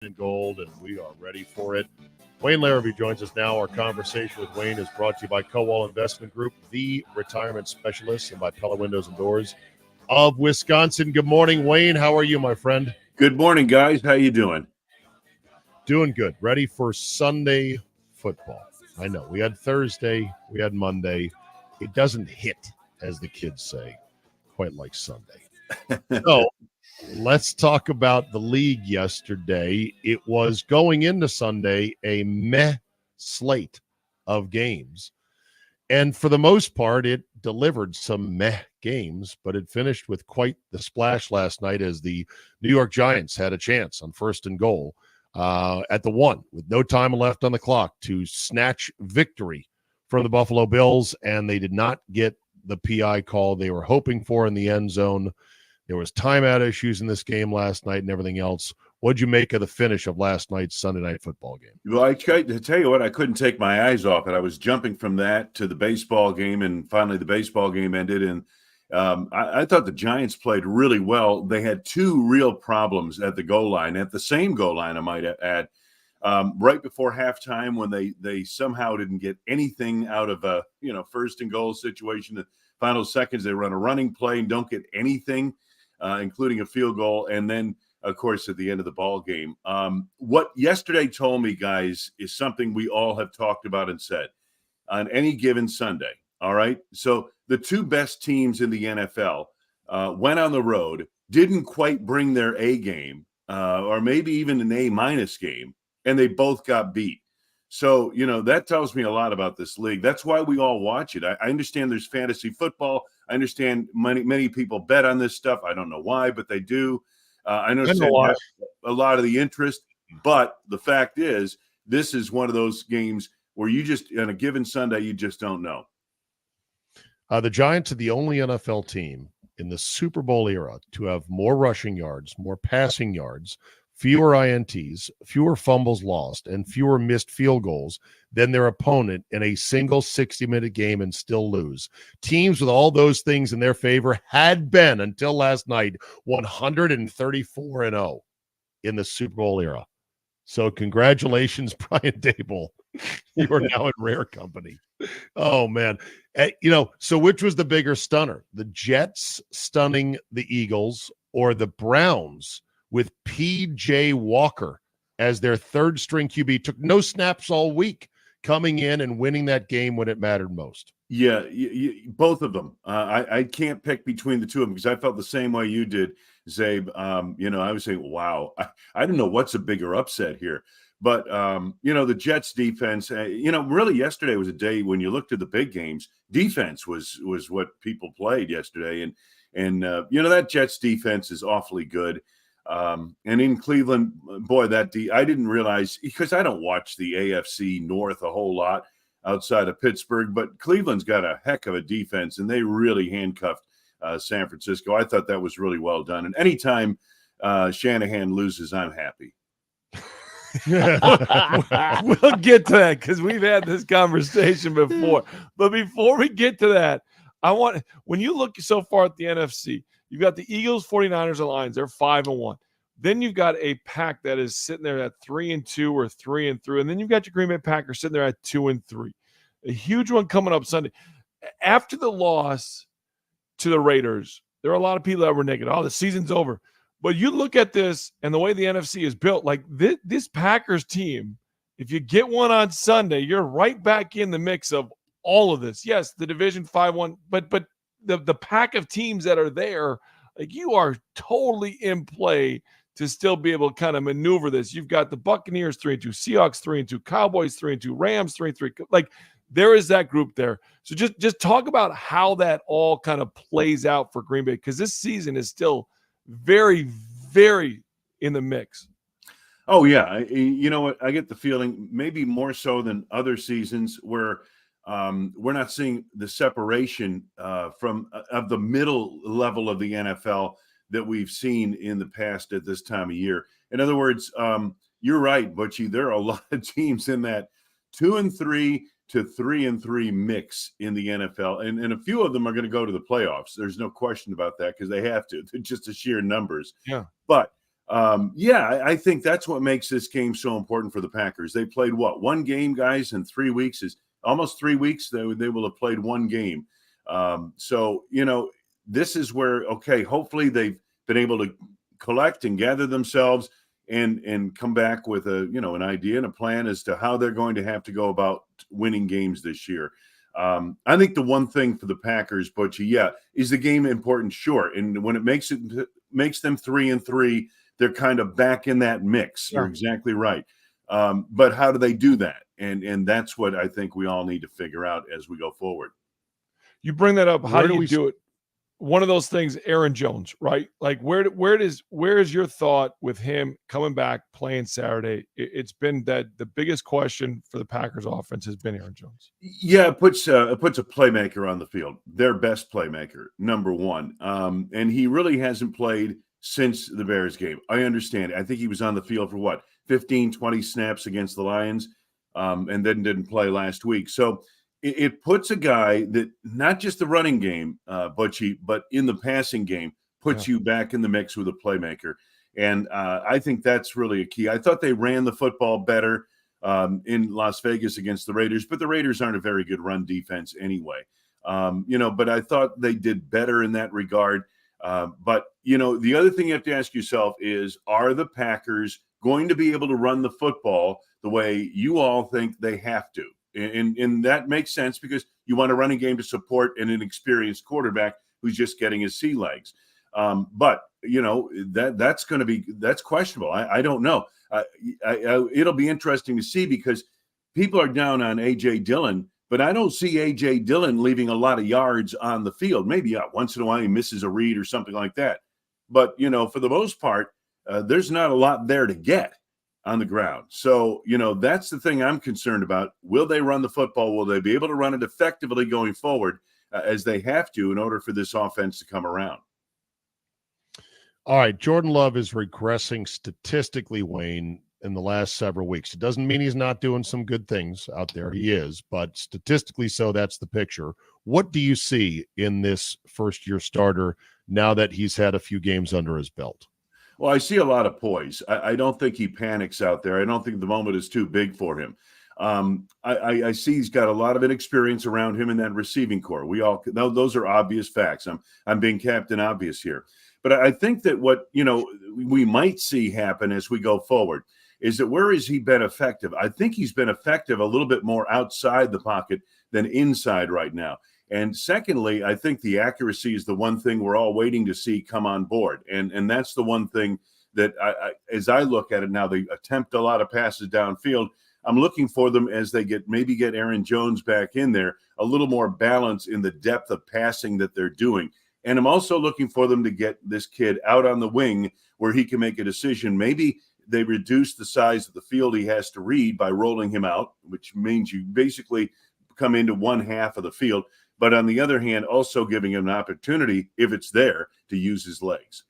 in gold, and we are ready for it. Wayne Larrivee joins us now. Our conversation with Wayne is brought to you by Kowal Investment Group, the retirement specialist, and by Pella Windows and Doors of Wisconsin. Good morning, Wayne. How are you, my friend? Good morning, guys. How you doing? Doing good. Ready for Sunday football. I know. We had Thursday. We had Monday. It doesn't hit, as the kids say, quite like Sunday. So let's talk about the league yesterday. It was going into Sunday a meh slate of games. And for the most part, it delivered some meh games, but it finished with quite the splash last night as the New York Giants had a chance on 1st and goal at the 1 with no time left on the clock to snatch victory from the Buffalo Bills, and they did not get the PI call they were hoping for in the end zone. There was timeout issues in this game last night and everything else. What'd you make of the finish of last night's Sunday night football game? Well, I tried to tell you what, I couldn't take my eyes off it. I was jumping from that to the baseball game, and finally the baseball game ended, and I thought the Giants played really well. They had two real problems at the goal line, at the same goal line, I might add. Right before halftime, when they somehow didn't get anything out of a first and goal situation, the final seconds they run a running play and don't get anything, including a field goal, and then of course at the end of the ball game. What yesterday told me, guys, is something we all have talked about and said on any given Sunday. All right, so the two best teams in the NFL went on the road, didn't quite bring their A game, or maybe even an A- game, and they both got beat. So, that tells me a lot about this league. That's why we all watch it. I understand there's fantasy football. I understand many people bet on this stuff. I don't know why, but they do. I understand a lot of the interest. But the fact is, this is one of those games where you just, on a given Sunday, you just don't know. The Giants are the only NFL team in the Super Bowl era to have more rushing yards, more passing yards, fewer INTs, fewer fumbles lost, and fewer missed field goals than their opponent in a single 60-minute game and still lose. Teams with all those things in their favor had been, until last night, 134-0 in the Super Bowl era. So congratulations, Brian Dable. You are now in rare company. Oh, man. So which was the bigger stunner? The Jets stunning the Eagles or the Browns with P.J. Walker as their third-string QB, took no snaps all week, coming in and winning that game when it mattered most? Yeah, both of them. I can't pick between the two of them because I felt the same way you did, Czabe. I was saying, wow, I don't know what's a bigger upset here. But, the Jets defense, really yesterday was a day when you looked at the big games, defense was what people played yesterday. And that Jets defense is awfully good. And in Cleveland, boy, I didn't realize, because I don't watch the AFC North a whole lot outside of Pittsburgh, but Cleveland's got a heck of a defense, and they really handcuffed San Francisco. I thought that was really well done. And anytime Shanahan loses, I'm happy. We'll get to that because we've had this conversation before. But before we get to that, when you look so far at the NFC, you've got the Eagles, 49ers, and Lions. They're 5-1. Then you've got a pack that is sitting there at 3-2 or 3-3. And then you've got your Green Bay Packers sitting there at 2-3. A huge one coming up Sunday. After the loss to the Raiders, there are a lot of people that were negative. Oh, the season's over. But you look at this and the way the NFC is built, like this Packers team, if you get one on Sunday, you're right back in the mix of all of this. Yes, the division 5-1, but the pack of teams that are there, like, you are totally in play to still be able to kind of maneuver this. You've got the Buccaneers 3-2, Seahawks 3-2, Cowboys 3-2, Rams 3-3. Like, there is that group there. So just talk about how that all kind of plays out for Green Bay, because this season is still very, very in the mix. Oh, yeah. You know what? I get the feeling maybe more so than other seasons where we're not seeing the separation of the middle level of the NFL that we've seen in the past at this time of year. In other words, you're right, Butchie. There are a lot of teams in that 2-3 to 3-3 mix in the NFL, and a few of them are going to go to the playoffs. There's no question about that because they have to. They're just the sheer numbers. Yeah. But I think that's what makes this game so important for the Packers. They played one game, guys, in 3 weeks is almost 3 weeks. They will have played one game. So, this is where, okay, hopefully they've been able to collect and gather themselves and come back with an idea and a plan as to how they're going to have to go about winning games this year. I think the one thing for the Packers, Butchie, is the game important? Sure. And when it makes them 3-3, they're kind of back in that mix. Yeah. You're exactly right. But how do they do that? And that's what I think we all need to figure out as we go forward. You bring that up. How Where do do you we do it? One of those things, Aaron Jones, right? Like where is your thought with him coming back playing Saturday? It's been that the biggest question for the Packers offense has been Aaron Jones. Yeah, it puts a playmaker on the field, their best playmaker, number one. And he really hasn't played since the Bears game. I understand. I think he was on the field for 15, 20 snaps against the Lions, and then didn't play last week. So it puts a guy that not just the running game, Butchie, but in the passing game, puts you back in the mix with a playmaker. And I think that's really a key. I thought they ran the football better in Las Vegas against the Raiders, but the Raiders aren't a very good run defense anyway. But I thought they did better in that regard. But the other thing you have to ask yourself is, are the Packers going to be able to run the football the way you all think they have to? And that makes sense because you want a running game to support an inexperienced quarterback who's just getting his sea legs. But that's questionable. I don't know. It'll be interesting to see because people are down on A.J. Dillon, but I don't see A.J. Dillon leaving a lot of yards on the field. Maybe once in a while he misses a read or something like that. But, for the most part, there's not a lot there to get on the ground. So, that's the thing I'm concerned about. Will they run the football? Will they be able to run it effectively going forward as they have to in order for this offense to come around? All right, Jordan Love is regressing statistically, Wayne, in the last several weeks. It doesn't mean he's not doing some good things out there. He is, but statistically so, that's the picture. What do you see in this first-year starter now that he's had a few games under his belt? Well, I see a lot of poise. I don't think he panics out there. I don't think the moment is too big for him. I see he's got a lot of inexperience around him in that receiving core. Those are obvious facts. I'm being Captain Obvious here. But I think that what we might see happen as we go forward is that where has he been effective? I think he's been effective a little bit more outside the pocket than inside right now. And secondly, I think the accuracy is the one thing we're all waiting to see come on board. And that's the one thing that as I look at it now, they attempt a lot of passes downfield. I'm looking for them as they get Aaron Jones back in there, a little more balance in the depth of passing that they're doing. And I'm also looking for them to get this kid out on the wing where he can make a decision. Maybe they reduce the size of the field he has to read by rolling him out, which means you basically come into one half of the field. But on the other hand, also giving him an opportunity, if it's there, to use his legs.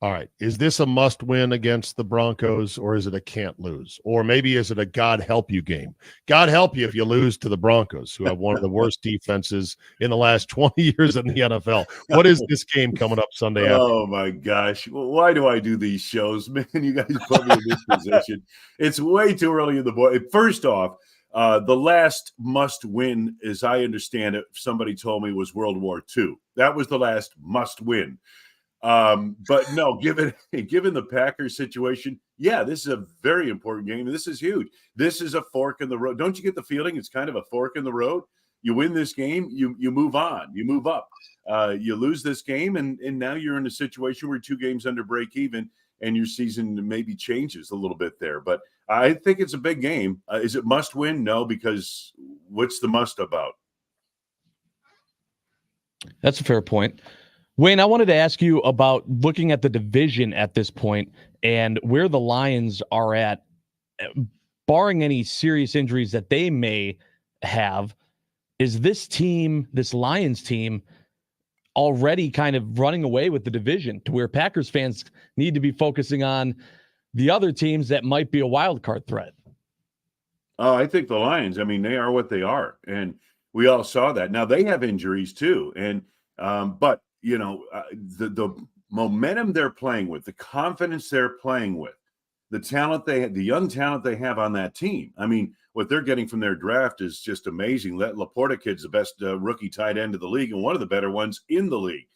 All right. Is this a must-win against the Broncos, or is it a can't-lose? Or maybe is it a God-help-you game? God help you if you lose to the Broncos, who have one of the worst defenses in the last 20 years in the NFL. What is this game coming up Sunday afternoon? Oh, my gosh. Why do I do these shows? Man, you guys put me in this position. It's way too early in the morning. First off, the last must-win, as I understand it, somebody told me was World War II. That was the last must-win. But no, given the Packers situation, this is a very important game. This is huge. This is a fork in the road. Don't you get the feeling it's kind of a fork in the road? You win this game, you move on, you move up. You lose this game, and now you're in a situation where 2 games under break even, and your season maybe changes a little bit there. But I think it's a big game. Is it must win? No, because what's the must about? That's a fair point. Wayne, I wanted to ask you about looking at the division at this point and where the Lions are at, barring any serious injuries that they may have. Is this Lions team, already kind of running away with the division to where Packers fans need to be focusing on the other teams that might be a wild card threat? Oh, I think the Lions, they are what they are. And we all saw that. Now they have injuries too. And, but the momentum they're playing with, the confidence they're playing with, the talent the young talent they have on that team. I mean, what they're getting from their draft is just amazing. That Laporta kid's the best rookie tight end of the league and one of the better ones in the league.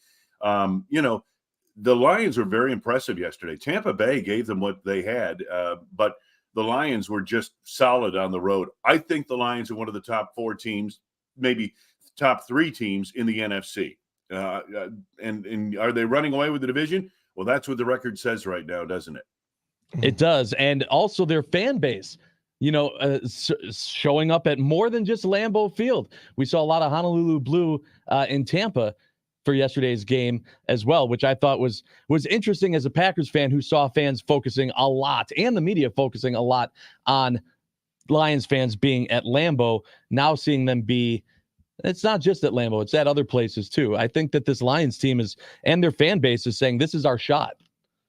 The Lions were very impressive yesterday. Tampa Bay gave them what they had, but the Lions were just solid on the road. I think the Lions are one of the top 4 teams, maybe top 3 teams in the NFC. And are they running away with the division? Well, that's what the record says right now, doesn't it? It does. And also their fan base, showing up at more than just Lambeau Field. We saw a lot of Honolulu Blue in Tampa for yesterday's game as well, which I thought was interesting as a Packers fan who saw fans focusing a lot and the media focusing a lot on Lions fans being at Lambeau. Now seeing them it's not just at Lambeau, it's at other places too. I think that this Lions team and their fan base is saying this is our shot.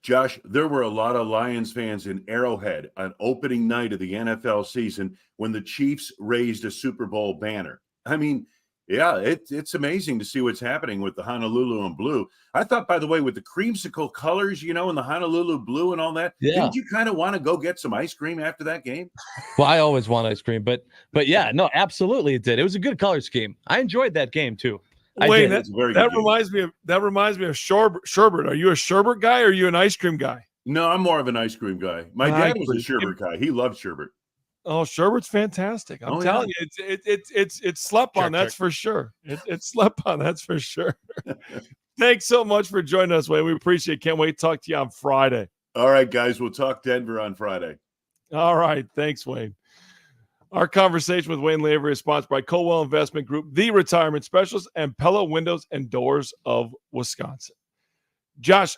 Josh, there were a lot of Lions fans in Arrowhead on opening night of the NFL season when the Chiefs raised a Super Bowl banner. I mean, yeah, it's amazing to see what's happening with the Honolulu and blue. I thought, by the way, with the creamsicle colors, and the Honolulu blue and all that, didn't you kind of want to go get some ice cream after that game? Well, I always want ice cream, but yeah, no, absolutely it did. It was a good color scheme. I enjoyed that game too. Wait, that reminds me of sherbet. Are you a sherbet guy or are you an ice cream guy? No, I'm more of an ice cream guy. My dad was a sherbet guy. He loved sherbet. Oh, sherbet's fantastic. I'm telling you, it's slept on. That's for sure. It's slept on. That's for sure. Thanks so much for joining us, Wayne. We appreciate it. Can't wait to talk to you on Friday. All right, guys. We'll talk Denver on Friday. All right. Thanks, Wayne. Our conversation with Wayne Larrivee is sponsored by Colwell Investment Group, The Retirement Specialist, and Pella Windows and Doors of Wisconsin. Josh,